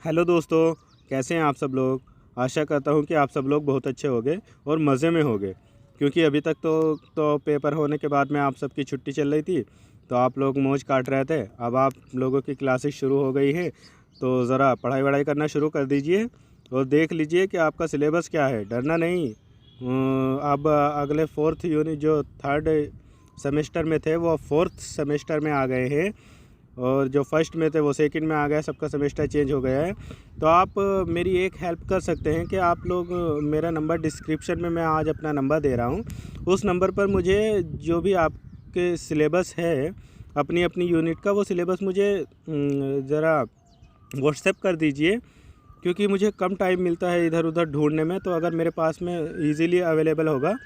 Hello दोस्तों, कैसे हैं आप सब लोग। आशा करता हूं कि आप सब लोग बहुत अच्छे होंगे और मज़े में होंगे, क्योंकि अभी तक तो पेपर होने के बाद में आप सबकी छुट्टी चल रही थी, तो आप लोग मौज काट रहे थे। अब आप लोगों की क्लासेस शुरू हो गई है, तो ज़रा पढ़ाई वढ़ाई करना शुरू कर दीजिए और देख लीजिए कि आपका सिलेबस क्या है। डरना नहीं। अब अगले फोर्थ यूनिट जो थर्ड सेमेस्टर में थे वो फोर्थ सेमेस्टर में आ गए हैं, और जो फर्स्ट में थे वो सेकंड में आ गया। सबका सेमेस्टर चेंज हो गया है। तो आप मेरी एक हेल्प कर सकते हैं कि आप लोग मेरा नंबर डिस्क्रिप्शन में मैं आज अपना नंबर दे रहा हूँ, उस नंबर पर मुझे जो भी आपके सिलेबस है अपनी अपनी यूनिट का, वो सिलेबस मुझे ज़रा व्हाट्सएप कर दीजिए, क्योंकि मुझे कम टाइम मिलता है इधर उधर ढूंढने में। तो अगर मेरे पास में इजीली अवेलेबल होगा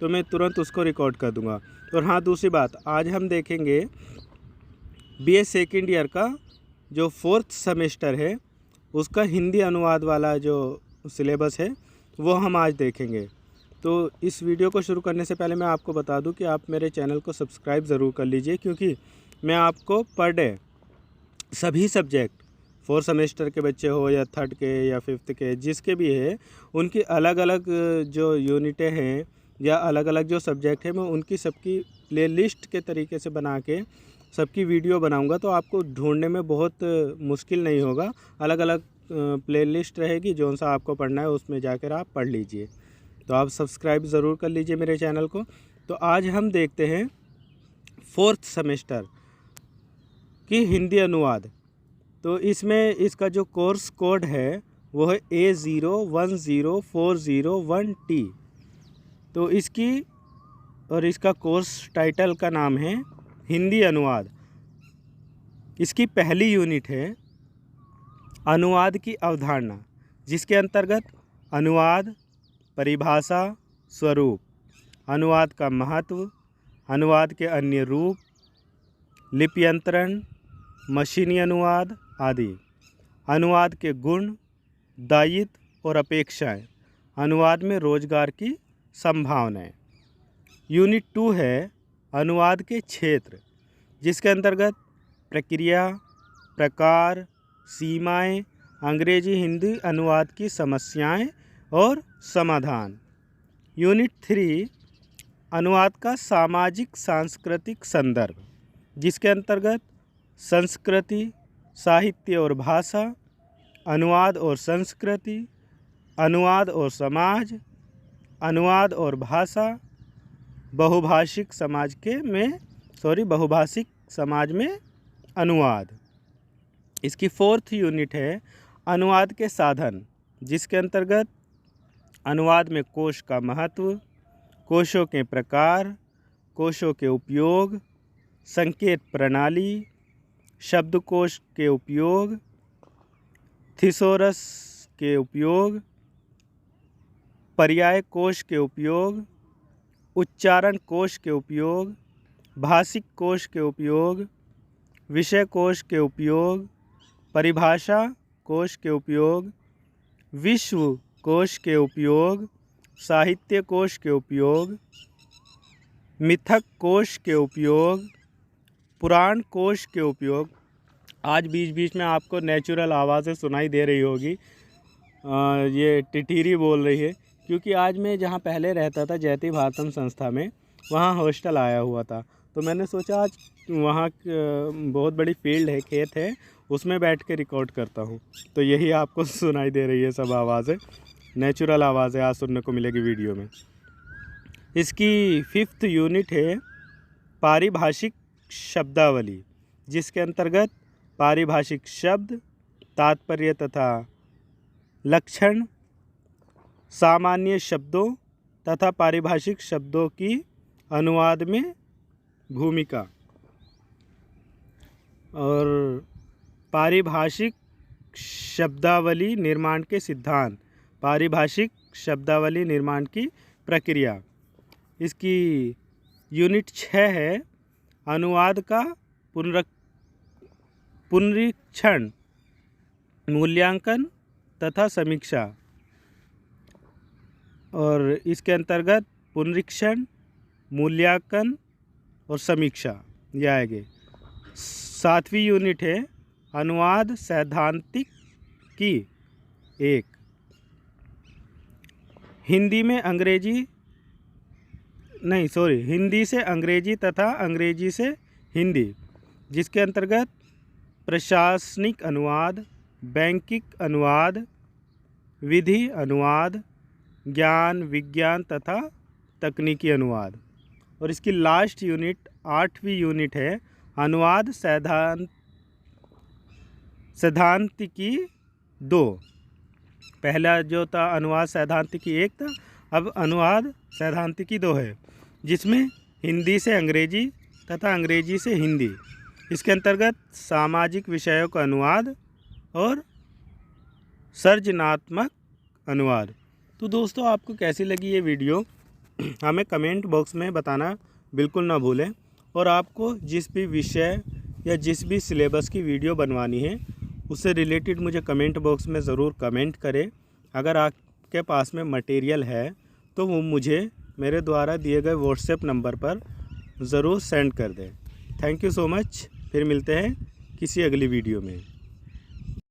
तो मैं तुरंत उसको रिकॉर्ड कर दूंगा। और हाँ, दूसरी बात, आज हम देखेंगे बीए सेकेंड ईयर का जो फोर्थ सेमेस्टर है उसका हिंदी अनुवाद वाला जो सिलेबस है वो हम आज देखेंगे। तो इस वीडियो को शुरू करने से पहले मैं आपको बता दूं कि आप मेरे चैनल को सब्सक्राइब ज़रूर कर लीजिए, क्योंकि मैं आपको पर डे सभी सब्जेक्ट, फोर्थ सेमेस्टर के बच्चे हो या थर्ड के या फिफ्थ के, जिसके भी है, उनकी अलग अलग जो यूनिटें हैं या अलग अलग जो सब्जेक्ट है, मैं उनकी सबकी प्लेलिस्ट के तरीके से बना के सबकी वीडियो बनाऊंगा, तो आपको ढूंढने में बहुत मुश्किल नहीं होगा। अलग अलग प्लेलिस्ट रहेगी, जो सा आपको पढ़ना है उसमें जाकर आप पढ़ लीजिए। तो आप सब्सक्राइब ज़रूर कर लीजिए मेरे चैनल को। तो आज हम देखते हैं फोर्थ सेमेस्टर की हिंदी अनुवाद। तो इसमें इसका जो कोर्स कोड है वो है A010401T। तो इसका कोर्स टाइटल का नाम है हिंदी अनुवाद। इसकी पहली यूनिट है अनुवाद की अवधारणा, जिसके अंतर्गत अनुवाद, परिभाषा, स्वरूप, अनुवाद का महत्व, अनुवाद के अन्य रूप, लिप्यंतरण, मशीनी अनुवाद आदि, अनुवाद के गुण, दायित्व और अपेक्षाएं, अनुवाद में रोजगार की संभावनाएं। यूनिट 2 है अनुवाद के क्षेत्र, जिसके अंतर्गत प्रक्रिया, प्रकार, सीमाएं, अंग्रेजी हिंदी अनुवाद की समस्याएं और समाधान। यूनिट 3 अनुवाद का सामाजिक सांस्कृतिक संदर्भ, जिसके अंतर्गत संस्कृति, साहित्य और भाषा, अनुवाद और संस्कृति, अनुवाद और समाज, अनुवाद और भाषा, बहुभाषिक समाज में अनुवाद। इसकी फोर्थ यूनिट है अनुवाद के साधन, जिसके अंतर्गत अनुवाद में कोश का महत्व, कोशों के प्रकार, कोशों के उपयोग, संकेत प्रणाली, शब्दकोश के उपयोग, थिसोरस के उपयोग, पर्याय कोश के उपयोग, उच्चारण कोश के उपयोग, भाषिक कोश के उपयोग, विषय कोश के उपयोग, परिभाषा कोश के उपयोग, विश्व कोश के उपयोग, साहित्य कोश के उपयोग, मिथक कोश के उपयोग, पुराण कोश के उपयोग। आज बीच बीच में आपको नेचुरल आवाज़ें सुनाई दे रही होगी, ये टिटीरी बोल रही है, क्योंकि आज मैं जहाँ पहले रहता था जयति भारतम संस्था में, वहाँ हॉस्टल आया हुआ था। तो मैंने सोचा आज वहाँ बहुत बड़ी फील्ड है, खेत है, उसमें बैठ के रिकॉर्ड करता हूँ। तो यही आपको सुनाई दे रही है सब आवाज़ें, नेचुरल आवाज़ें आज सुनने को मिलेगी वीडियो में। इसकी फिफ्थ यूनिट है पारिभाषिक शब्दावली, जिसके अंतर्गत पारिभाषिक शब्द, तात्पर्य तथा लक्षण, सामान्य शब्दों तथा पारिभाषिक शब्दों की अनुवाद में भूमिका, और पारिभाषिक शब्दावली निर्माण के सिद्धांत, पारिभाषिक शब्दावली निर्माण की प्रक्रिया। इसकी यूनिट 6 है अनुवाद का पुनरीक्षण, मूल्यांकन तथा समीक्षा, और इसके अंतर्गत पुनरीक्षण, मूल्यांकन और समीक्षा ये आएंगे। 7वीं यूनिट है अनुवाद सैद्धांतिक की एक। हिंदी से अंग्रेजी तथा अंग्रेजी से हिंदी, जिसके अंतर्गत प्रशासनिक अनुवाद, बैंकिंग अनुवाद, विधि अनुवाद, ज्ञान विज्ञान तथा तकनीकी अनुवाद। और इसकी लास्ट यूनिट 8वीं यूनिट है अनुवाद सैद्धांतिकी 2। पहला जो था अनुवाद सैद्धांतिकी 1 था, अब अनुवाद सैद्धांतिकी 2 है, जिसमें हिंदी से अंग्रेजी तथा अंग्रेजी से हिंदी, इसके अंतर्गत सामाजिक विषयों का अनुवाद और सृजनात्मक अनुवाद। तो दोस्तों, आपको कैसी लगी ये वीडियो हमें कमेंट बॉक्स में बताना बिल्कुल ना भूलें। और आपको जिस भी विषय या जिस भी सिलेबस की वीडियो बनवानी है उससे रिलेटेड मुझे कमेंट बॉक्स में ज़रूर कमेंट करें। अगर आपके पास में मटेरियल है तो वो मुझे मेरे द्वारा दिए गए व्हाट्सएप नंबर पर ज़रूर सेंड कर दें। Thank you so much. फिर मिलते हैं किसी अगली वीडियो में।